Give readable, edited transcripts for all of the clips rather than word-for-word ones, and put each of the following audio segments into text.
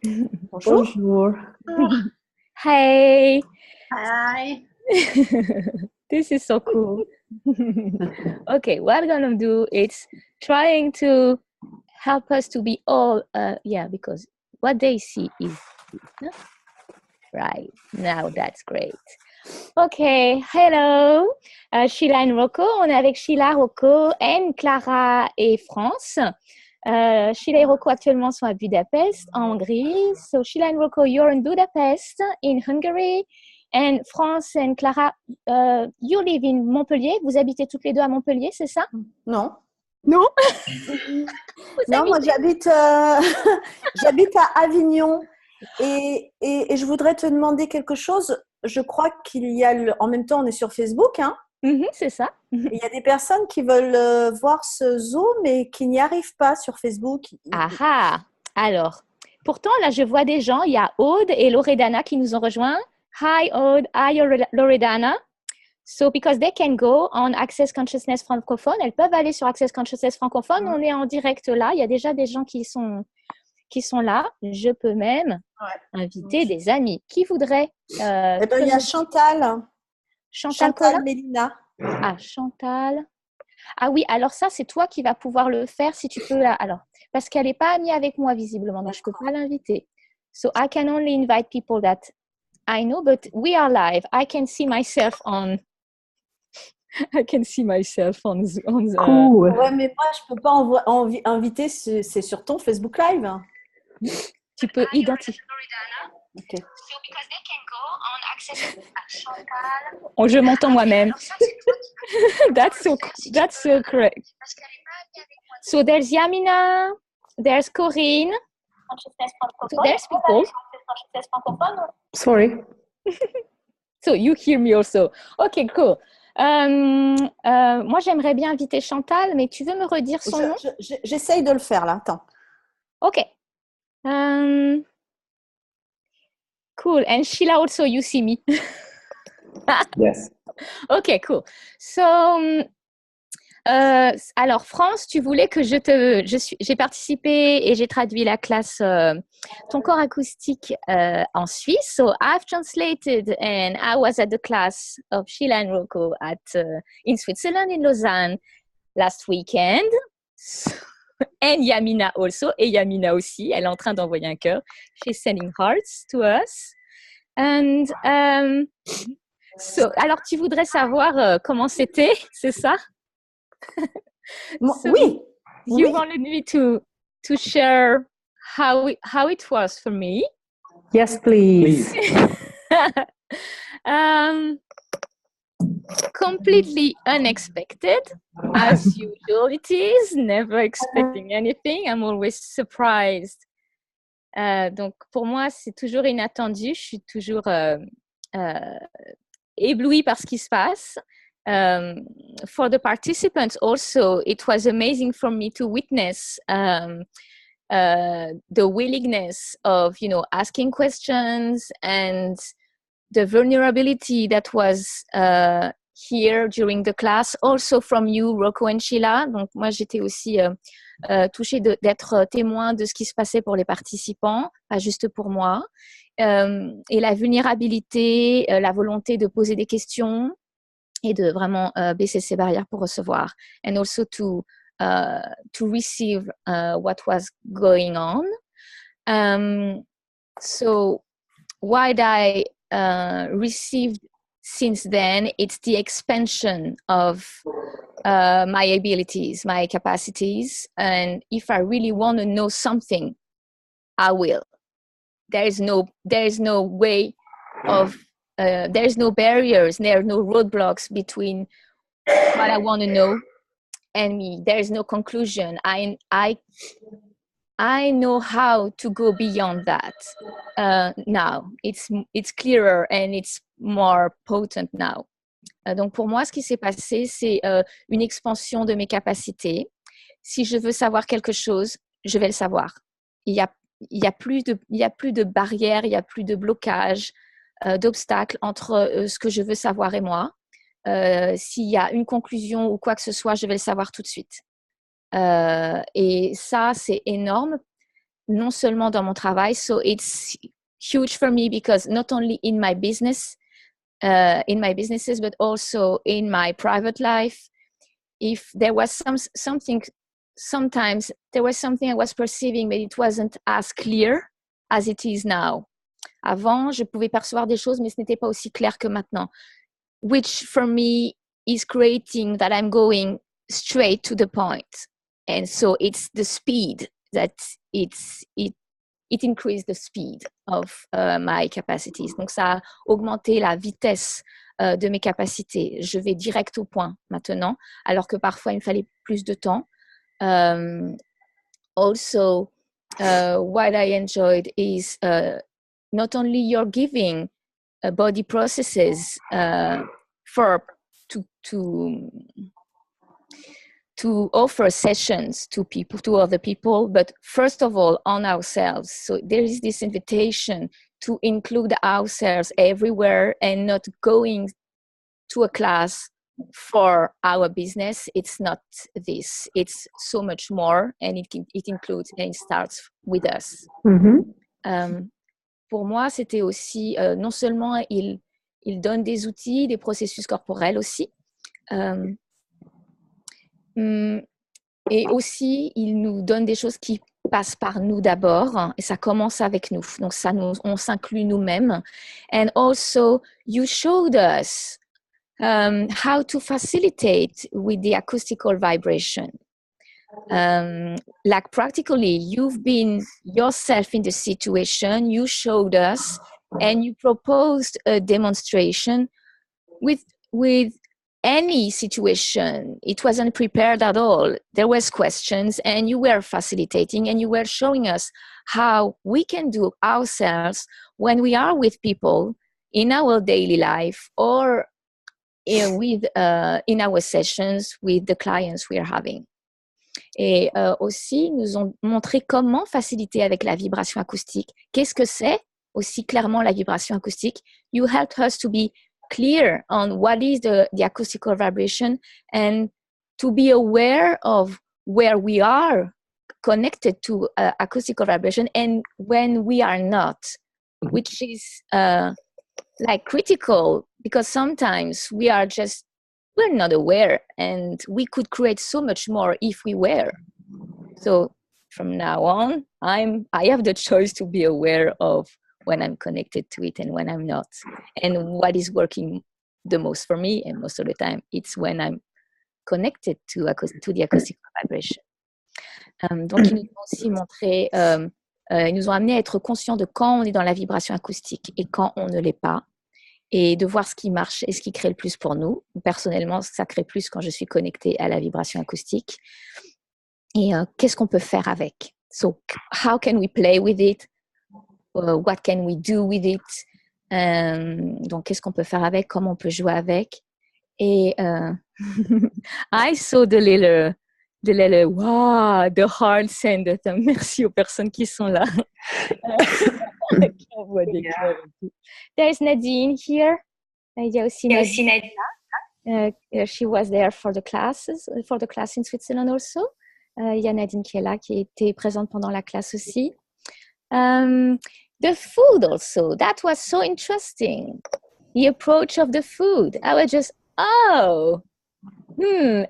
Bonjour. Bonjour. Hey, Hi. this is so cool. Okay, what we're gonna do is trying to help us to be all, because what they see is this, huh? Right now, that's great. Okay, hello, Sheila et Rocco. On est avec Sheila, Rocco, Anne, Clara et France. Sheila et Rocco actuellement sont à Budapest, en Hongrie. So Sheila and Rocco, you're in Budapest, in Hungary. And France and Clara, you live in Montpellier. Vous habitez toutes les deux à Montpellier, c'est ça? Non. Non. Non, moi j'habite j'habite à Avignon et je voudrais te demander quelque chose. Je crois qu'il y a en même temps on est sur Facebook, hein. C'est ça. Il y a des personnes qui veulent voir ce Zoom et qui n'y arrivent pas sur Facebook. Ah, alors, pourtant là je vois des gens, il y a Aude et Loredana qui nous ont rejoints. Hi Aude, hi Loredana. So because they can go on Access Consciousness francophone, elles peuvent aller sur Access Consciousness francophone. On est en direct là. Il y a déjà des gens qui sont là. Je peux même inviter des amis qui voudraient. Il y a Chantal. Chantal Mélina. Ah, Chantal. Ah oui, alors ça, c'est toi qui vas pouvoir le faire si tu peux. Alors, parce qu'elle n'est pas amie avec moi visiblement, donc je ne peux pas l'inviter. So I can only invite people that I know, but we are live. I can see myself on. Cool. Ouais, mais moi, je peux pas inviter, c'est sur ton Facebook Live. Tu peux identifier. Okay. Oh, je m'entends moi-même. That's so correct. So there's Yamina, there's Corinne. So there's people. Sorry. So you hear me also. Okay, cool. Moi, j'aimerais bien inviter Chantal, mais tu veux me redire son nom? J'essaye de le faire là. Attends. Okay. Cool. And Sheila, also, you see me. Yes. Okay, cool. So, alors France, tu voulais que j'ai participé et j'ai traduit la classe Ton corps acoustique en Suisse. So I've translated and I was at the class of Sheila and Rocco in Switzerland, in Lausanne, last weekend. And Yamina also, et Yamina aussi, elle est en train d'envoyer un cœur. She's sending hearts to us. And alors tu voudrais savoir comment c'était, c'est ça? So oui. You wanted me to share how it was for me. Yes, please. Completely unexpected, as usual it is. Never expecting anything. I'm always surprised. Donc pour moi, c'est toujours inattendu. Je suis toujours éblouie par ce qui se passe. For the participants also, it was amazing for me to witness the willingness of, asking questions and the vulnerability that was here during the class, also from you, Rocco and Sheila. Donc moi, j'étais aussi touchée d'être témoin de ce qui se passait pour les participants, pas juste pour moi. Et la vulnérabilité, la volonté de poser des questions, et de vraiment baisser ses barrières pour recevoir. And also to receive what was going on. So what I received since then, it's the expansion of my abilities, my capacities. And if I really want to know something, I will. There is no way of there's no barriers, there are no roadblocks between what I want to know and me. There is no conclusion. I know how to go beyond that now. It's clearer and it's more potent now. Donc pour moi, ce qui s'est passé, c'est une expansion de mes capacités. Si je veux savoir quelque chose, je vais le savoir. Il y a plus de barrières, il y a plus de blocage, d'obstacles entre ce que je veux savoir et moi. S'il y a une conclusion ou quoi que ce soit, je vais le savoir tout de suite. Et ça, c'est énorme. non seulement dans mon travail. So it's huge for me because not only in my businesses, but also in my private life. If there was something, sometimes there was something I was perceiving, but it wasn't as clear as it is now. Avant, je pouvais percevoir des choses, mais ce n'était pas aussi clair que maintenant. Which for me is creating that I'm going straight to the point. And so it's the speed that it increased the speed of my capacities. Donc ça a augmenté la vitesse de mes capacités. Je vais direct au point maintenant, alors que parfois il me fallait plus de temps. Also, what I enjoyed is not only you're giving body processes to offer sessions to people, to other people, but first of all on ourselves. So there is this invitation to include ourselves everywhere and not going to a class for our business. It's not this. It's so much more, and it includes and it starts with us. Pour moi, c'était aussi, non seulement il donne des outils, des processus corporels aussi, et aussi, il nous donne des choses qui passent par nous d'abord, et ça commence avec nous. Donc, on s'inclut nous-mêmes. And also, you showed us how to facilitate with the acoustical vibration. Like practically, you've been yourself in the situation, you showed us, and you proposed a demonstration with any situation. It wasn't prepared at all. There was questions, and you were facilitating, and you were showing us how we can do ourselves when we are with people in our daily life or in our sessions with the clients we are having. Et aussi, nous ont montré comment faciliter avec la vibration acoustique. Qu'est-ce que c'est aussi clairement la vibration acoustique? You helped us to be clear on what is the acoustical vibration and to be aware of where we are connected to acoustical vibration and when we are not, which is like critical because sometimes we're not aware, and we could create so much more if we were. So from now on, I have the choice to be aware of when I'm connected to it and when I'm not, and what is working the most for me. And most of the time, it's when I'm connected to the acoustical vibration. Donc, ils nous ont aussi montré, ils nous ont amené à être conscients de quand on est dans la vibration acoustique et quand on ne l'est pas, et de voir ce qui marche et ce qui crée le plus pour nous. Personnellement, ça crée plus quand je suis connectée à la vibration acoustique. Et qu'est-ce qu'on peut faire avec? So, how can we play with it? What can we do with it? Donc, qu'est-ce qu'on peut faire avec? Comment on peut jouer avec? Et I saw the little wow, the heart send. Merci aux personnes qui sont là. There's Nadine here. Il y a aussi Nadine. She was there for the class in Switzerland also. Il y a Nadine qui est là, qui était présente pendant la classe aussi. The food also, that was so interesting. The approach of the food. I was just, and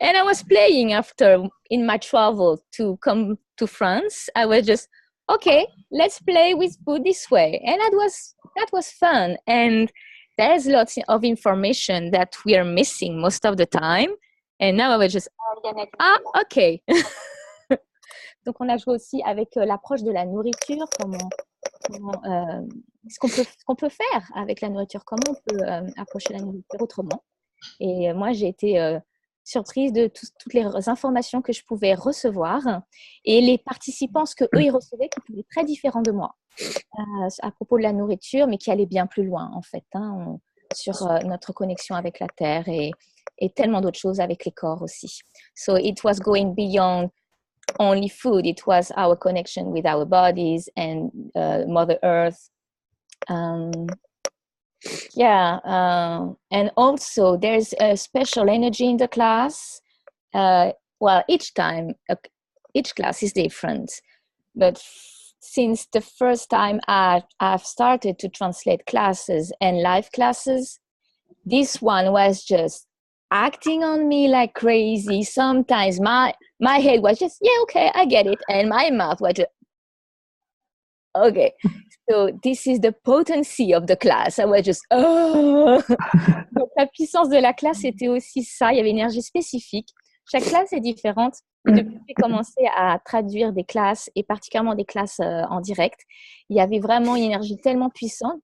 I was playing after in my travel to come to France. I was just, okay, let's play with food this way. And that was fun. And there's lots of information that we are missing most of the time. And now I was just, okay. Donc, on a joué aussi avec l'approche de la nourriture, ce qu'on peut faire avec la nourriture, comment on peut approcher la nourriture autrement. Et moi, j'ai été surprise de toutes les informations que je pouvais recevoir et les participants, ce qu'eux, ils recevaient, qui étaient très différents de moi à propos de la nourriture, mais qui allaient bien plus loin, en fait, sur notre connexion avec la Terre et tellement d'autres choses avec les corps aussi. So it was going beyond only food. It was our connection with our bodies and Mother Earth. And also there's a special energy in the class. Well, each class is different, but since the first time I've started to translate classes and live classes, this one was just acting on me like crazy. Sometimes my head was just, yeah, okay, I get it. And my mouth was just, okay. So this is the potency of the class. I was just, oh. Donc la puissance de la classe, c'était aussi ça. Il y avait une énergie spécifique. Chaque classe est différente. Et depuis que j'ai commencé à traduire des classes, et particulièrement des classes en direct, il y avait vraiment une énergie tellement puissante.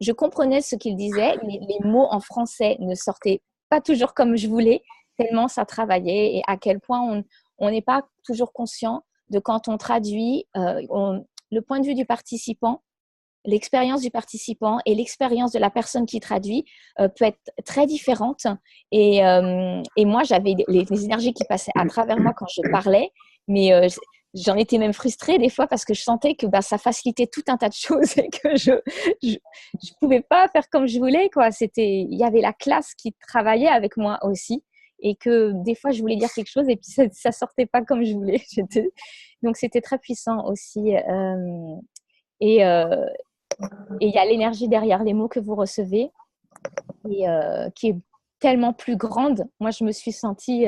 Je comprenais ce qu'il disait, mais les mots en français ne sortaient pas toujours comme je voulais, tellement ça travaillait, et à quel point on n'est pas toujours conscient de quand on traduit le point de vue du participant, l'expérience du participant et l'expérience de la personne qui traduit peut être très différente. Et moi, j'avais les énergies qui passaient à travers moi quand je parlais, mais j'en étais même frustrée des fois parce que je sentais que ça facilitait tout un tas de choses et que je pouvais pas faire comme je voulais, quoi. Il y avait la classe qui travaillait avec moi aussi, et que des fois, je voulais dire quelque chose et puis ça sortait pas comme je voulais. Donc, c'était très puissant aussi. Et il y a l'énergie derrière les mots que vous recevez et qui est tellement plus grande. Moi, je me suis sentie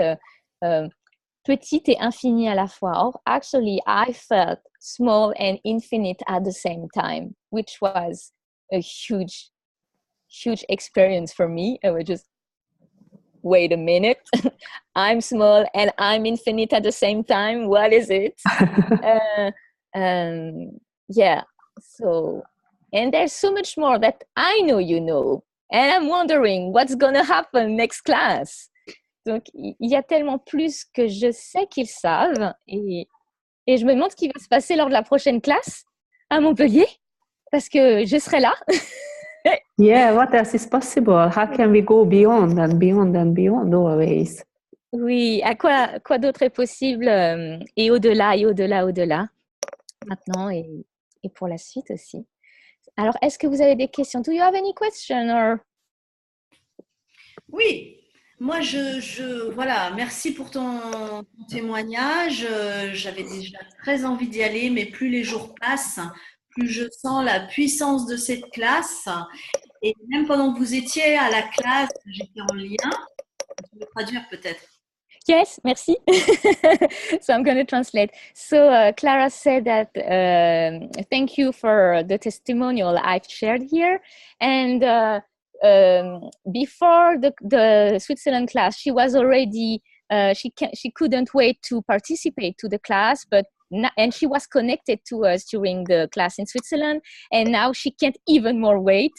petite et infinie à la fois. Oh, actually, I felt small and infinite at the same time, which was a huge experience for me. I was just, wait a minute, I'm small and I'm infinite at the same time. What is it? Yeah, so... And there's so much more that I know you know. And I'm wondering what's going to happen next class. Donc, il y a tellement plus que je sais qu'ils savent. Et je me demande ce qui va se passer lors de la prochaine classe à Montpellier. Parce que je serai là. Yeah, what else is possible? How can we go beyond and beyond and beyond always? Oui, à quoi d'autre est possible et au-delà, et au-delà, au-delà. Maintenant et pour la suite aussi. Alors, est-ce que vous avez des questions? Do you have any question or... Oui, moi voilà, merci pour ton témoignage. J'avais déjà très envie d'y aller, mais plus les jours passent, plus je sens la puissance de cette classe. Et même pendant que vous étiez à la classe, j'étais en lien. Je vais traduire peut-être. Yes, merci. So I'm going to translate. So Clara said that thank you for the testimonial I've shared here. And before the Switzerland class, she was already, she couldn't wait to participate to the class, and she was connected to us during the class in Switzerland. And now she can't even more wait.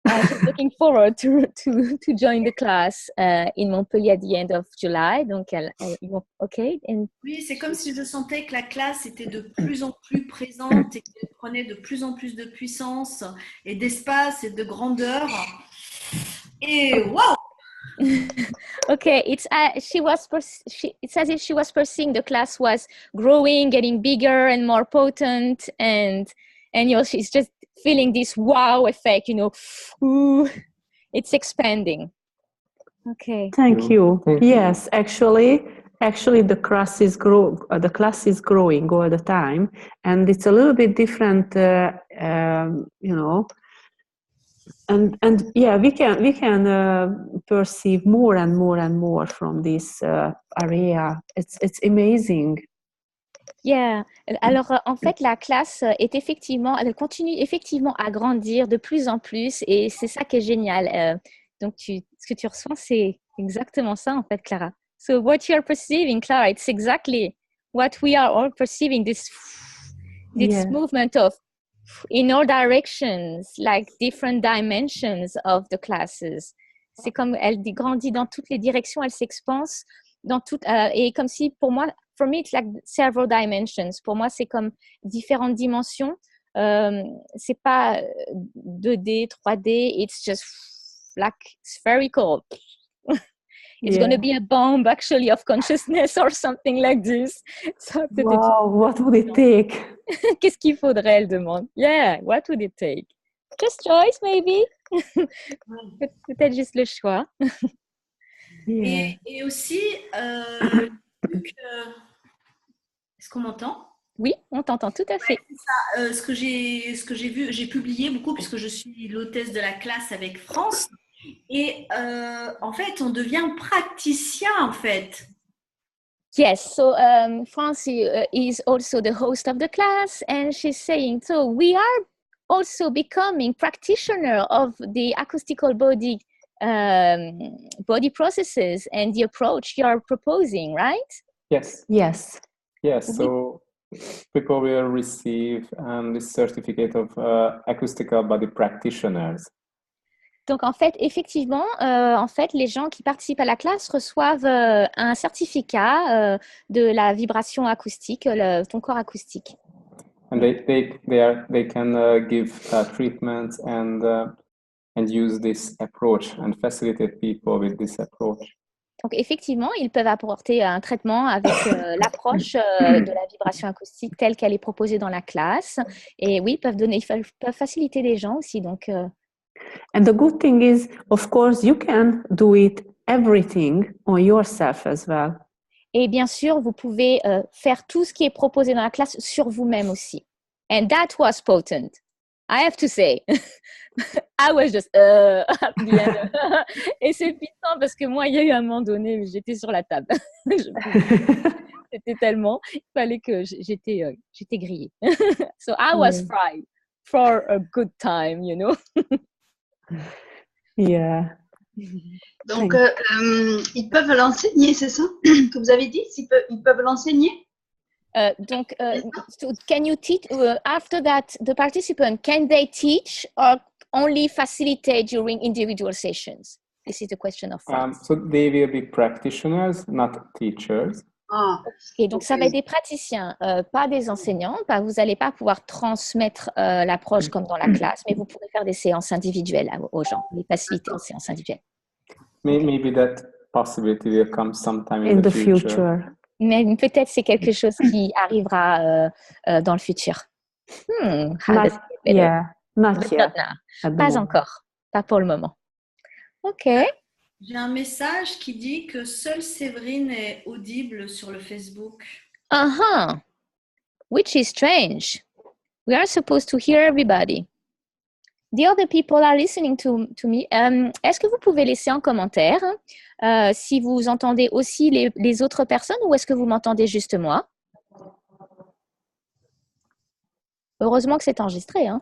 She's looking forward to join the class in Montpellier at the end of July. Donc, OK. And... Oui, c'est comme si je sentais que la classe était de plus en plus présente et qu'elle prenait de plus en plus de puissance et d'espace et de grandeur. Et wow! Okay, it's as if she was perceiving the class was growing, getting bigger and more potent, and she's just feeling this wow effect, ooh, it's expanding. Okay. Thank you. Yes, actually the class is growing all the time, and it's a little bit different, and yeah, we can perceive more and more and more from this area. It's amazing. Yeah. Alors, en fait, la classe elle continue effectivement à grandir de plus en plus, et c'est ça qui est génial. Donc, ce que tu ressens, c'est exactement ça, en fait, Clara. So, what you're perceiving, Clara, it's exactly what we are all perceiving, this movement of in all directions, like different dimensions of the classes. C'est comme elle grandit dans toutes les directions, elle s'expanse dans toutes, et comme si, for me, it's like several dimensions. Pour moi, c'est comme différentes dimensions. C'est pas 2D, 3D. It's just like spherical. It's going to be a bomb, actually, of consciousness or something like this. So, wow, what would it take? Qu'est-ce qu'il faudrait, elle demande. Yeah, what would it take? Just choice, maybe. Peut-être juste le choix. Et aussi, est-ce qu'on m'entend? Oui, on t'entend tout à fait. Ce que j'ai vu, j'ai publié beaucoup puisque je suis l'hôtesse de la classe avec France. Et en fait, on devient praticien en fait. Yes, so Francie is also the host of the class, and she's saying, so we are also becoming practitioner of the acoustical body processes and the approach you're proposing, right? Yes. Yes. Yes. So people will receive this certificate of acoustical body practitioners. Donc, en fait, effectivement, les gens qui participent à la classe reçoivent un certificat de la vibration acoustique, ton corps acoustique. And they can give treatments and use this approach and facilitate people with this approach. Donc, effectivement, ils peuvent apporter un traitement avec l'approche de la vibration acoustique telle qu'elle est proposée dans la classe. Et oui, peuvent faciliter les gens aussi. Donc, And the good thing is, of course, you can do it everything on yourself as well. Et bien sûr, vous pouvez faire tout ce qui est proposé dans la classe sur vous-même aussi. And that was potent. I have to say. I was just at the end. Et c'est puissant parce que moi, il y a eu un moment donné, j'étais sur la table. C'était tellement, il fallait que j'étais grillée. So I was fried for a good time, you know. Yeah. Donc, ils peuvent l'enseigner, c'est ça que vous avez dit? Ils peuvent l'enseigner? So can you teach, after that, the participant, can they teach or only facilitate during individual sessions? This is the question of France. So they will be practitioners, not teachers. Et donc, ça va être des praticiens, pas des enseignants. Vous n'allez pas pouvoir transmettre l'approche comme dans la classe, mais vous pourrez faire des séances individuelles aux gens, les faciliter en séances individuelles. Maybe that possibility will come sometime In the future. Mais peut-être c'est quelque chose qui arrivera dans le futur. Not But yet. not now. Pas encore, pas pour le moment. Ok. J'ai un message qui dit que seule Séverine est audible sur le Facebook. Which is strange. We are supposed to hear everybody. The other people are listening to me. Est-ce que vous pouvez laisser en commentaire si vous entendez aussi les autres personnes ou est-ce que vous m'entendez juste moi? Heureusement que c'est enregistré. Hein?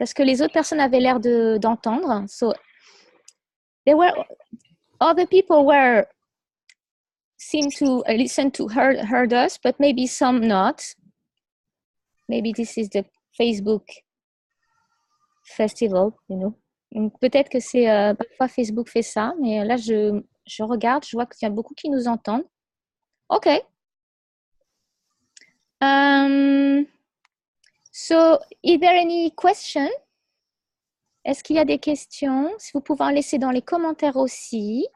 Parce que les autres personnes avaient l'air d'entendre. So, other people seem to listen to heard us, but maybe some not. Maybe this is the Facebook festival, you know. Donc, peut-être que c'est parfois Facebook fait ça, mais là je regarde, je vois qu'il y a beaucoup qui nous entendent. Ok. So, is there any question? Est-ce qu'il y a des questions? Si vous pouvez en laisser dans les commentaires aussi.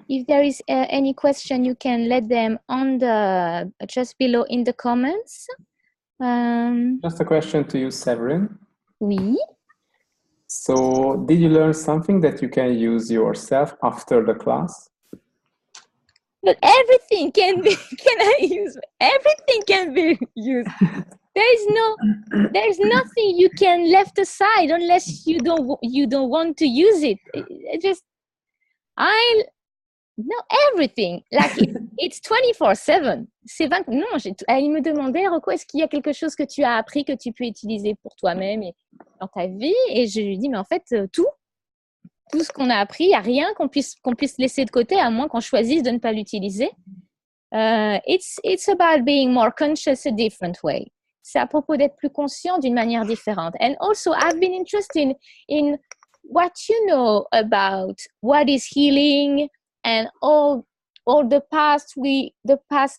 If there is any question, you can let them on just below in the comments. Just a question to you, Severin. Oui. So, did you learn something that you can use yourself after the class? But everything can be everything can be used. There's nothing you can left aside unless you don't want to use it. No, everything. Like it's 24/7. C'est 20. Non, il me demandait, Rocco, est-ce qu'il y a quelque chose que tu as appris que tu peux utiliser pour toi-même et dans ta vie? Et je lui dis, mais en fait, tout ce qu'on a appris, il n'y a rien qu'on puisse laisser de côté, à moins qu'on choisisse de ne pas l'utiliser. It's about being more conscious a different way. C'est à propos d'être plus conscient d'une manière différente. And also, I've been interested in what you know about what is healing and all the past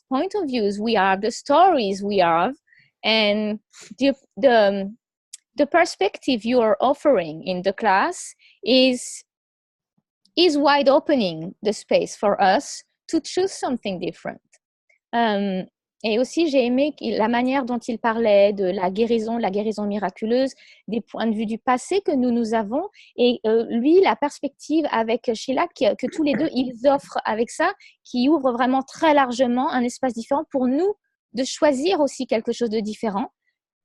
point of views we have, the stories we have, and the perspective you are offering in the class is wide opening the space for us to choose something different. Et aussi, j'ai aimé la manière dont il parlait de la guérison miraculeuse, des points de vue du passé que nous avons. Et lui, la perspective avec Sheila, que tous les deux, ils offrent avec ça, qui ouvre vraiment très largement un espace différent pour nous de choisir aussi quelque chose de différent.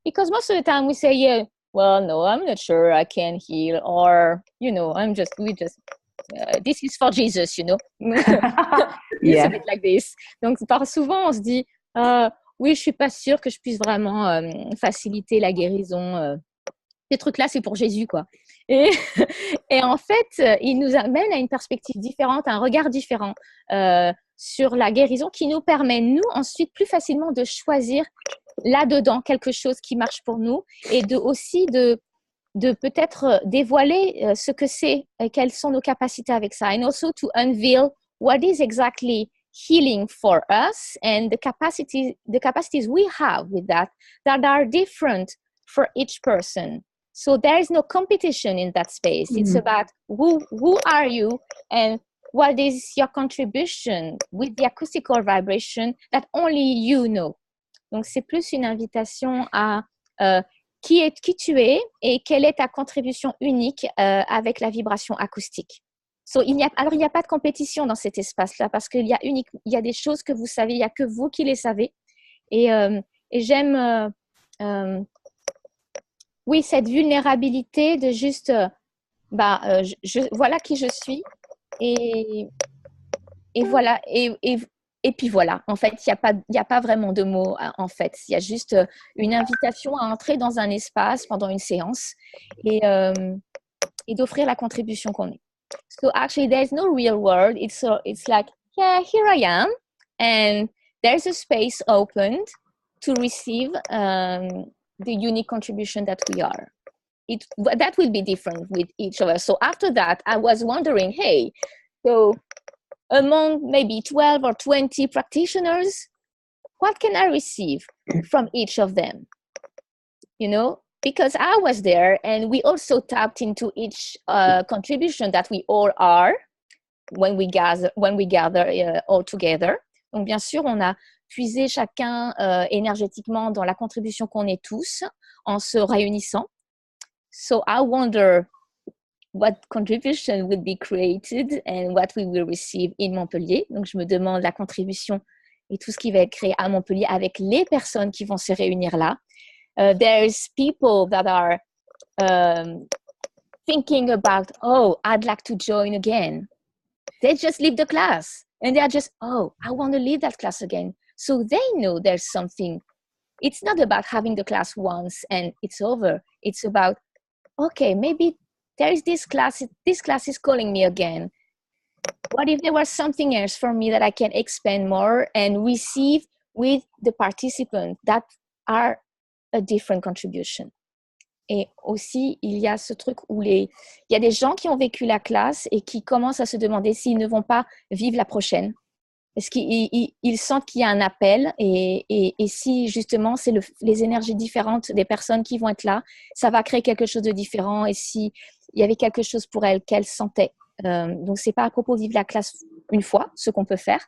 Because most of the time we say, yeah, well, no, I'm not sure I can heal, or, you know, this is for Jesus, you know. It's a bit like this. Donc, souvent, on se dit, oui, je suis pas sûre que je puisse vraiment faciliter la guérison. Ces trucs-là, c'est pour Jésus, quoi. Et, et en fait, il nous amène à une perspective différente, à un regard différent sur la guérison qui nous permet, nous, ensuite, plus facilement de choisir là-dedans quelque chose qui marche pour nous et aussi de peut-être dévoiler ce que c'est, quelles sont nos capacités avec ça. And also to unveil what is exactly healing for us and the capacities we have with that are different for each person. So there is no competition in that space. It's about who are you and what is your contribution with the acoustical vibration that only you know. Donc, c'est plus une invitation à qui tu es et quelle est ta contribution unique avec la vibration acoustique. So, il n'y a pas de compétition dans cet espace-là parce qu'il y a des choses que vous savez, il n'y a que vous qui les savez. Et j'aime oui, cette vulnérabilité de juste, voilà qui je suis et voilà, et puis voilà. En fait, il n'y a pas vraiment de mots, en fait. Il y a juste une invitation à entrer dans un espace pendant une séance et d'offrir la contribution qu'on est. So actually, there's no real word. It's like, yeah, here I am. And there's a space opened to receive the unique contribution that we are. That will be different with each of us. So after that, I was wondering, hey, so among maybe 12 or 20 practitioners, what can I receive from each of them? You know, because I was there and we also tapped into each contribution that we all are when we gather all together. Donc, bien sûr, on a puisé chacun énergétiquement dans la contribution qu'on est tous en se réunissant. So I wonder what contribution would be created and what we will receive in Montpellier. Donc, je me demande la contribution et tout ce qui va être créé à Montpellier avec les personnes qui vont se réunir là. There's people that are thinking about, oh, I'd like to join again. They just leave the class and they are just, oh, I want to leave that class again. So they know there's something. It's not about having the class once and it's over. It's about, okay, maybe there is this class is calling me again. What if there was something else for me that I can expand more and receive with the participants that are a different contribution? Et aussi, il y a ce truc où il y a des gens qui ont vécu la classe et qui commencent à se demander s'ils ne vont pas vivre la prochaine. Parce qu'ils sentent qu'il y a un appel et si justement c'est les énergies différentes des personnes qui vont être là, ça va créer quelque chose de différent et s'il y avait quelque chose pour elles qu'elles sentaient. Donc, ce n'est pas à propos de vivre la classe une fois, ce qu'on peut faire,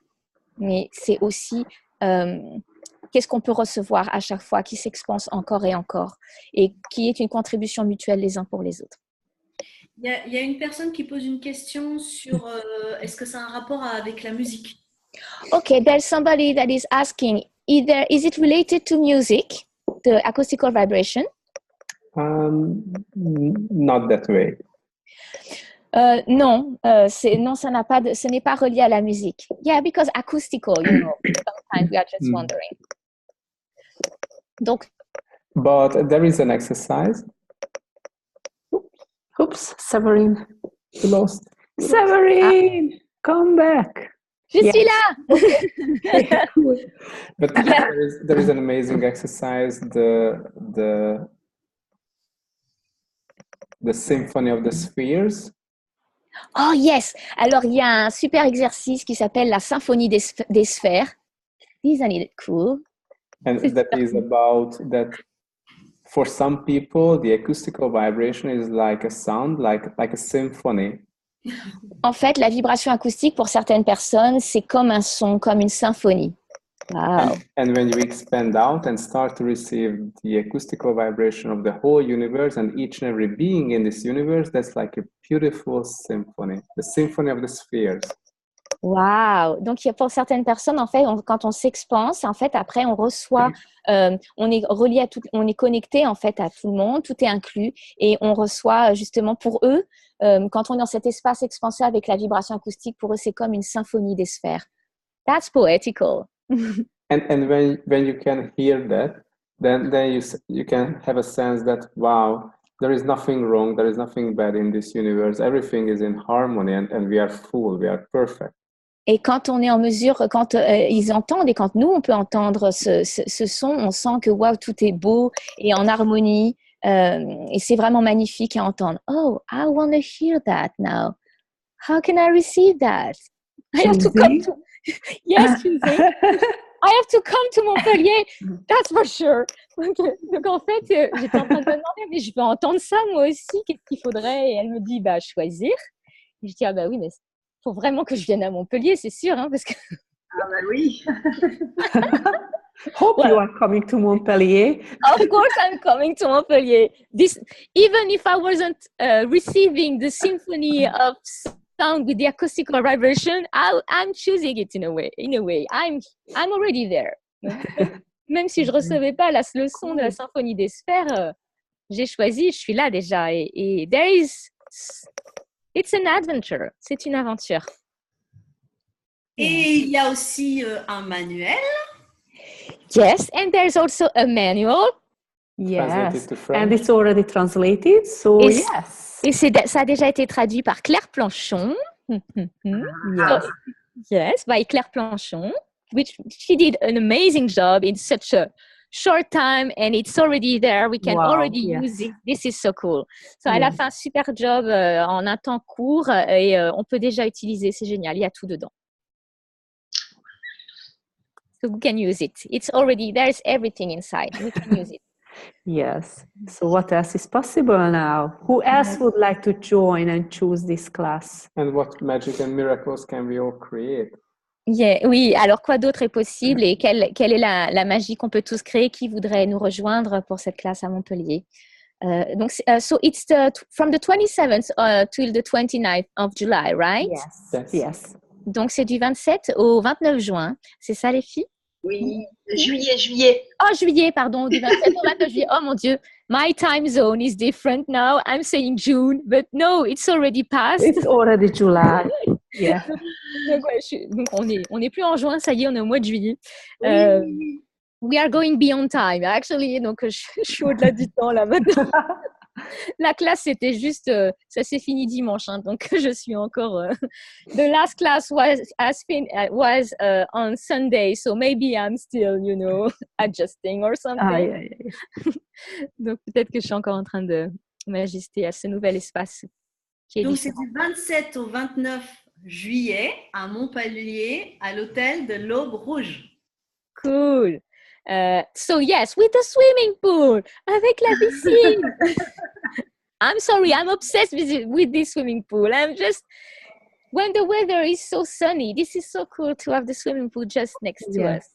mais c'est aussi qu'est-ce qu'on peut recevoir à chaque fois qui s'expanse encore et encore et qui est une contribution mutuelle les uns pour les autres. Il y a une personne qui pose une question sur est-ce que ça a un rapport avec la musique? Okay, there's somebody that is asking, is it related to music, the acoustical vibration? Not that way. Non, ce n'est pas relié à la musique. Yeah, because acoustical, you know, sometimes we are just wondering. Donc, but there is an exercise. Oops, Severine. You lost. Severine, come back. Je suis là. But there is an amazing exercise, the Symphony of the Spheres. Oh yes. Alors il y a un super exercice qui s'appelle la symphonie des sphères. Isn't it cool? And that is about that. For some people, the acoustical vibration is like a sound, like a symphony. En fait, la vibration acoustique pour certaines personnes, c'est comme un son, comme une symphonie. Wow. And when you expand out and start to receive the acoustical vibration of the whole universe and each and every being in this universe, that's like a beautiful symphony, the symphony of the spheres. Wow. Donc, il y a pour certaines personnes, en fait, quand on s'expanse, en fait, après, on reçoit, on est relié à tout, on est connecté, en fait, à tout le monde, tout est inclus, et on reçoit, justement, pour eux, quand on est dans cet espace expansé avec la vibration acoustique, pour eux, c'est comme une symphonie des sphères. That's poetical. And when you can hear that, then you can have a sense that, wow, there is nothing wrong, there is nothing bad in this universe, everything is in harmony, and we are full, we are perfect. Et quand on est en mesure, quand ils entendent et quand nous, on peut entendre ce son, on sent que wow, tout est beau et en harmonie. Et c'est vraiment magnifique à entendre. Oh, I want to hear that now. How can I receive that? I have to come to... Yes, Tuesday. I have to come to Montpellier. That's for sure. Donc en fait, j'étais en train de me demander, mais je peux entendre ça moi aussi. Qu'est-ce qu'il faudrait? Et elle me dit, bah, choisir. Et je dis, ah bah oui, mais faut vraiment que je vienne à Montpellier, c'est sûr, hein, parce que. Ah bah oui. Hope you are coming to Montpellier. Of course, I'm coming to Montpellier. Even if I wasn't receiving the symphony of sound with the acoustical vibration, I'm choosing it in a way. I'm already there. Même si je recevais pas le son de la symphonie des sphères, j'ai choisi, je suis là déjà. Et it's an adventure. C'est une aventure. Et il y a aussi un manuel. Yes, and there's also a manual. Yes, and it's already translated, so yes. Et ça a déjà été traduit par Claire Planchon. Yes, by Claire Planchon, which she did an amazing job in such a short time, and it's already there. We can already use it. This is so cool. So, elle a fait un super job en un temps court et on peut déjà utiliser. C'est génial. Il y a tout dedans. So we can use it. It's already, there's everything inside. We can use it. Yes. So what else is possible now? Who else would like to join and choose this class? And what magic and miracles can we all create? Yeah, oui, alors quoi d'autre est possible et quelle est la magie qu'on peut tous créer? Qui voudrait nous rejoindre pour cette classe à Montpellier? Donc, so it's from the 27th till the 29th of July, right? Yes. Donc, c'est du 27 au 29 juin. C'est ça, les filles? Oui, juillet. Oh, juillet, pardon, du 27 au 29 juillet. Oh, mon Dieu. My time zone is different now. I'm saying June, but no, it's already passed. It's already July. Yeah. Donc, on est plus en juin, ça y est, on est au mois de juillet. Oui. We are going beyond time, actually. Donc, je suis au-delà du temps, là, maintenant. La classe, c'était juste, ça s'est fini dimanche, hein, donc je suis encore. The last class was on Sunday, so maybe I'm still, adjusting or something. Donc peut-être que je suis encore en train de m'ajuster à ce nouvel espace. Donc c'est du 27 au 29 juillet à Montpellier, à l'hôtel de l'Aube Rouge. Cool. So yes, with the swimming pool, avec la piscine. I'm sorry, I'm obsessed with this swimming pool. When the weather is so sunny, this is so cool to have the swimming pool just next to us.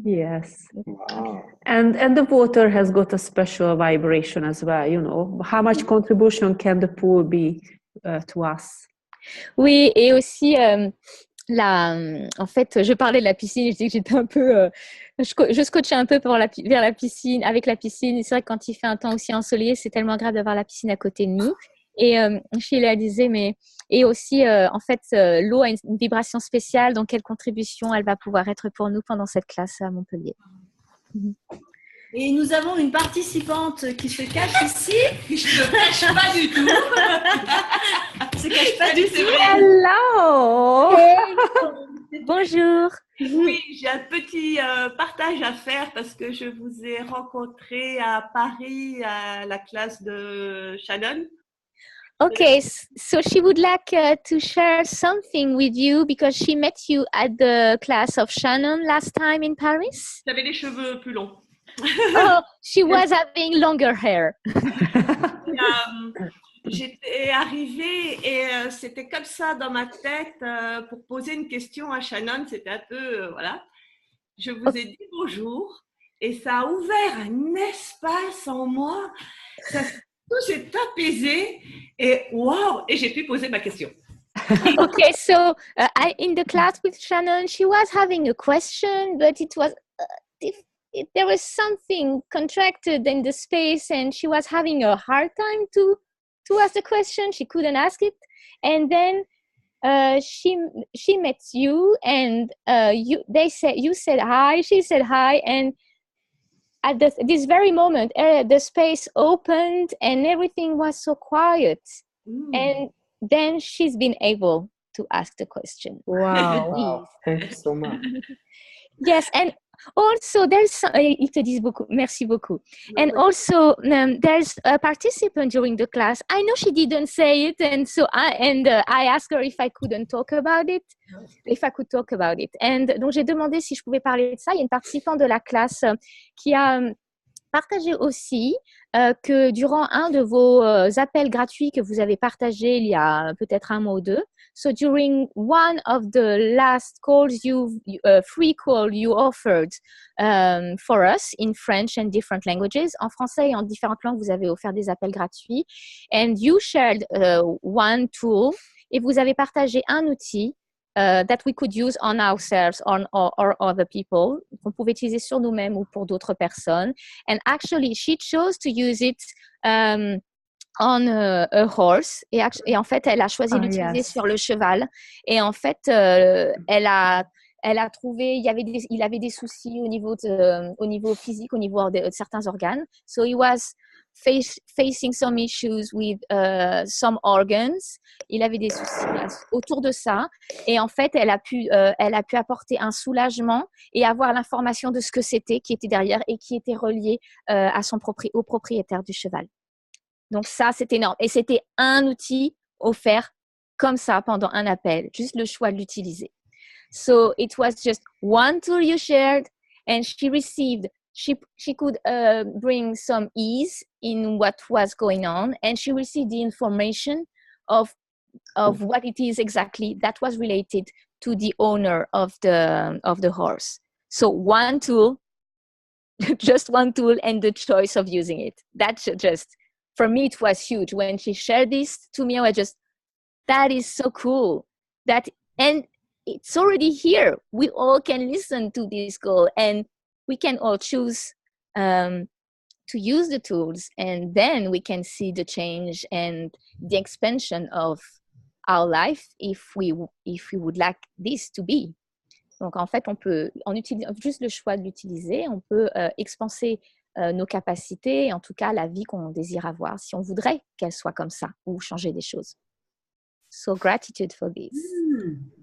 Yes. Wow. And the water has got a special vibration as well, How much contribution can the pool be to us? Oui, et aussi, en fait, je parlais de la piscine, je dis que j'étais un peu... je scotchais un peu vers la piscine, avec la piscine. Et c'est vrai que quand il fait un temps aussi ensoleillé, c'est tellement grave d'avoir la piscine à côté de nous. Et Sheila disait, et aussi, en fait, l'eau a une vibration spéciale, donc quelle contribution elle va pouvoir être pour nous pendant cette classe à Montpellier. Et nous avons une participante qui se cache ici. Je ne cache pas du tout. Se cache pas du tout. Hello. Hey. Bonjour. Oui, j'ai un petit partage à faire parce que je vous ai rencontré à Paris à la classe de Shannon. Okay, so she would like to share something with you because she met you at the class of Shannon last time in Paris. J'avais les cheveux plus longs. Oh, she was having longer hair. J'étais arrivée et c'était comme ça dans ma tête pour poser une question à Shannon. C'était un peu, voilà. Je vous ai dit bonjour et ça a ouvert un espace en moi. Tout s'est apaisé et waouh! Et j'ai pu poser ma question. Okay, so in the class with Shannon, she was having a question, but it was there was something contracted in the space, and she was having a hard time to ask the question. She couldn't ask it, and then she met you, and you said hi. She said hi, and at this very moment, the space opened, and everything was so quiet. And then she's been able to ask the question. Wow. Wow, thank you so much. Yes, and also there's ils te disent beaucoup. Merci beaucoup. And also there's a participant during the class. I know she didn't say it, and so I asked her if I couldn't talk about it, if I could talk about it. And donc j'ai demandé si je pouvais parler de ça. Il y a une participante de la classe qui a partagé aussi que durant un de vos appels gratuits que vous avez partagé il y a peut-être un mois ou deux, so during one of the last calls free call you offered for us in French and different languages, en français et en différentes langues, vous avez offert des appels gratuits, and you shared one tool, et vous avez partagé un outil that we could use on ourselves or other people, qu'on pouvait utiliser sur nous-mêmes ou pour d'autres personnes. And actually, she chose to use it on a horse. Et en fait, elle a choisi d'utiliser sur le cheval. Et en fait, elle a trouvé, il avait des soucis au niveau physique, au niveau de certains organes. So he was facing some issues with some organs. Il avait des soucis autour de ça, et en fait elle a pu apporter un soulagement et avoir l'information de ce que c'était qui était derrière et qui était relié au propriétaire du cheval. Donc ça, c'est énorme, et c'était un outil offert comme ça pendant un appel, juste le choix de l'utiliser. So it was just one tool you shared, and she received. She could bring some ease in what was going on, and she received the information of what it is exactly that was related to the owner of the horse. So one tool, just one tool, and the choice of using it. That's just, for me, it was huge. When she shared this to me, I was just, that is so cool. And it's already here. We all can listen to this call, and we can all choose to use the tools, and then we can see the change and the expansion of our life if we would like this to be. Donc en fait, on peut, en utilisant juste le choix de l'utiliser, on peut expanser nos capacités, en tout cas la vie qu'on désire avoir, si on voudrait qu'elle soit comme ça, ou changer des choses. So gratitude for this.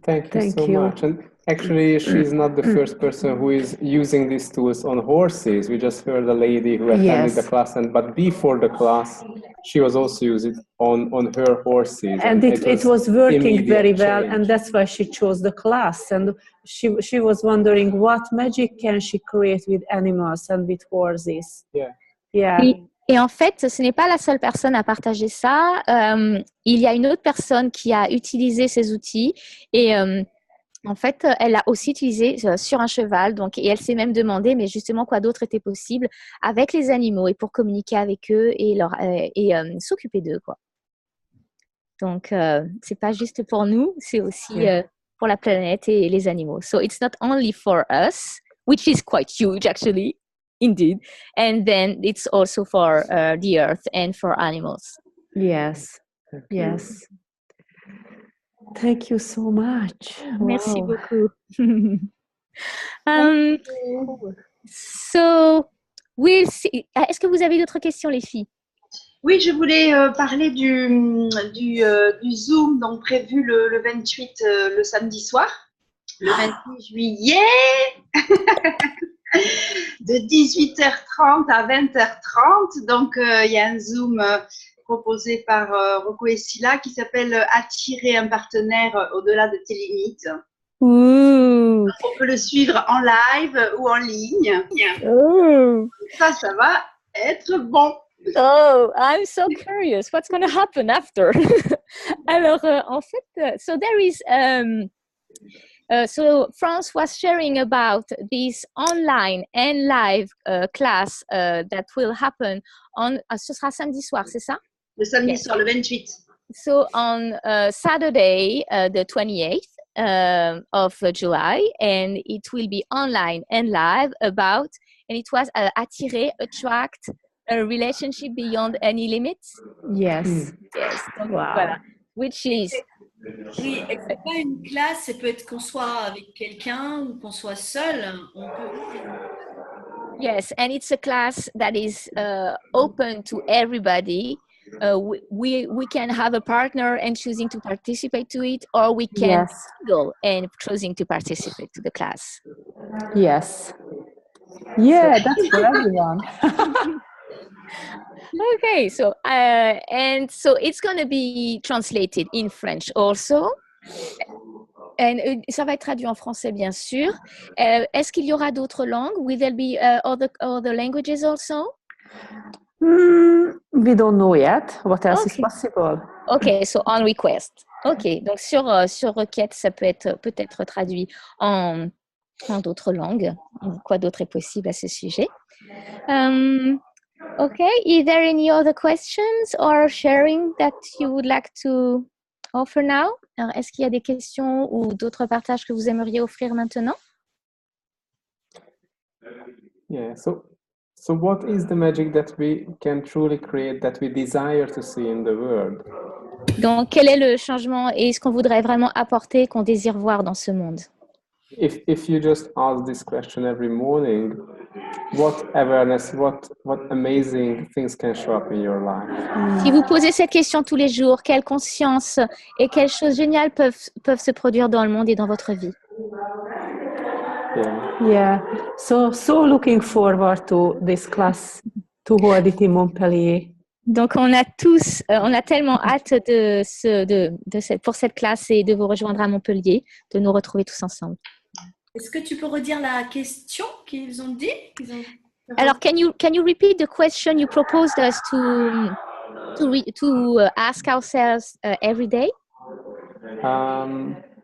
Thank you so much. And actually, she's not the first person who is using these tools on horses. We just heard a lady who attended the class, but before the class, she was also using it on her horses. And it was working very well, and that's why she chose the class. And she was wondering what magic can she create with animals and with horses. Yeah. Et en fait, ce n'est pas la seule personne à partager ça. Il y a une autre personne qui a utilisé ces outils, et en fait, elle l'a aussi utilisé sur un cheval. Donc, et elle s'est même demandé, mais justement, quoi d'autre était possible avec les animaux, et pour communiquer avec eux et s'occuper d'eux, quoi. Donc, c'est pas juste pour nous, c'est aussi pour la planète et les animaux. So it's not only for us, which is quite huge, actually. Indeed. And then it's also for the earth and for animals. Yes. Yes. Thank you so much. Merci beaucoup. So, we'll see. Est-ce que vous avez d'autres questions, les filles? Oui, je voulais parler du Zoom donc prévu le 28, le samedi soir, le 28 juillet. De 18h30 à 20h30. Donc, il y a un Zoom proposé par Rocco et Silla qui s'appelle « Attirer un partenaire au-delà de tes limites ». On peut le suivre en live ou en ligne. Ça va être bon. Oh, I'm so curious. What's going to happen after? Alors, en fait, so there is... so France was sharing about this online and live class that will happen on. Ce sera samedi soir, c'est ça? Le samedi soir, le 28. so on Saturday, the 28th of July, and it will be online and live about, and it was attract a relationship beyond any limits. Yes. Yes. Donc, Wow. voilà. Which is. Oui, et c'est pas une classe, ça peut être qu'on soit avec quelqu'un ou qu'on soit seul. On peut... Yes, and it's a class that is open to everybody. We can have a partner and choosing to participate to it, or we can single and choosing to participate to the class. Yes. Yeah, that's for everyone. Okay, so and so it's going to be translated in French also. And ça va être traduit en français, bien sûr. Est-ce qu'il y aura d'autres langues? Will there be other languages also? We don't know yet. What else is possible? Okay, so on request. Ok, donc sur requête, ça peut être traduit en d'autres langues. Quoi d'autre est possible à ce sujet? Okay, is there any other questions or sharing that you would like to offer now? Alors, est-ce qu'il y a des questions ou d'autres partages que vous aimeriez offrir maintenant? Yeah, so what is the magic that we can truly create, that we desire to see in the world? Donc, quel est le changement et ce qu'on voudrait vraiment apporter, qu'on désire voir dans ce monde? If you just ask this question every morning, what awareness, what amazing things can show up in your life? Si vous posez cette question tous les jours, quelle conscience et quelles choses géniales peuvent se produire dans le monde et dans votre vie? Yeah. So looking forward to this class, to hold it in Montpellier. Donc, on a tellement hâte pour cette classe et de vous rejoindre à Montpellier, de nous retrouver tous ensemble. Est-ce que tu peux redire la question qu'ils ont dit? Alors, can you repeat the question you proposed us to ask ourselves every day?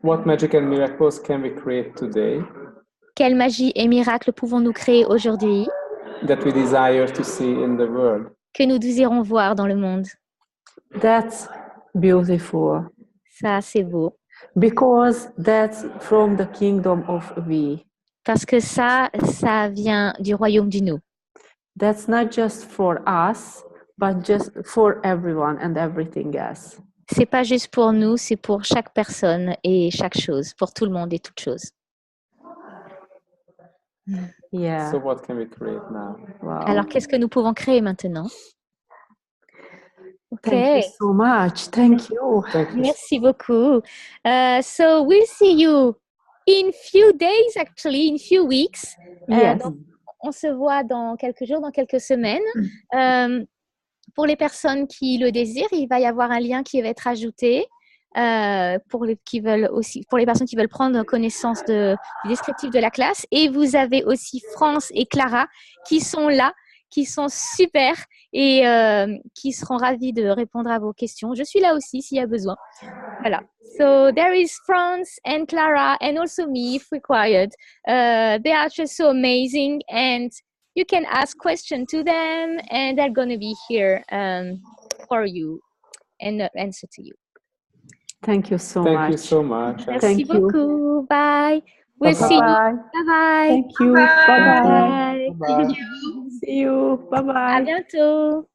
What magic and miracles can we create today? Quelle magie et miracle pouvons-nous créer aujourd'hui? That we desire to see in the world. Que nous désirons voir dans le monde. That's beautiful. Ça, c'est beau. Because that's from the kingdom of we. Parce que ça vient du royaume du nous. That's not just for us, but just for everyone and everything else. C'est pas juste pour nous, c'est pour chaque personne et chaque chose, pour tout le monde et toute chose. Yeah. So what can we create now? Wow. Alors, qu'est-ce que nous pouvons créer maintenant? Okay. Thank you so much. Thank you. Merci beaucoup. So we'll see you in few days, actually, in few weeks. Yes. Donc, on se voit dans quelques jours, dans quelques semaines. Pour les personnes qui le désirent, il va y avoir un lien qui va être ajouté. Pour les personnes qui veulent prendre connaissance du descriptif de la classe. Et vous avez aussi France et Clara qui sont là, qui sont super et qui seront ravis de répondre à vos questions. Je suis là aussi s'il y a besoin. Voilà. So there is France and Clara and also me if required. They are just so amazing and you can ask questions to them and they're going to be here for you and answer to you. Thank you so much. Thank you so much. Merci beaucoup. Bye. We'll see you. Bye-bye. Thank you. Bye-bye. Bye. See you. Bye-bye. À bientôt.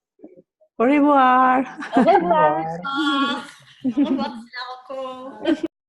Au revoir. Au revoir. Au revoir, Marco.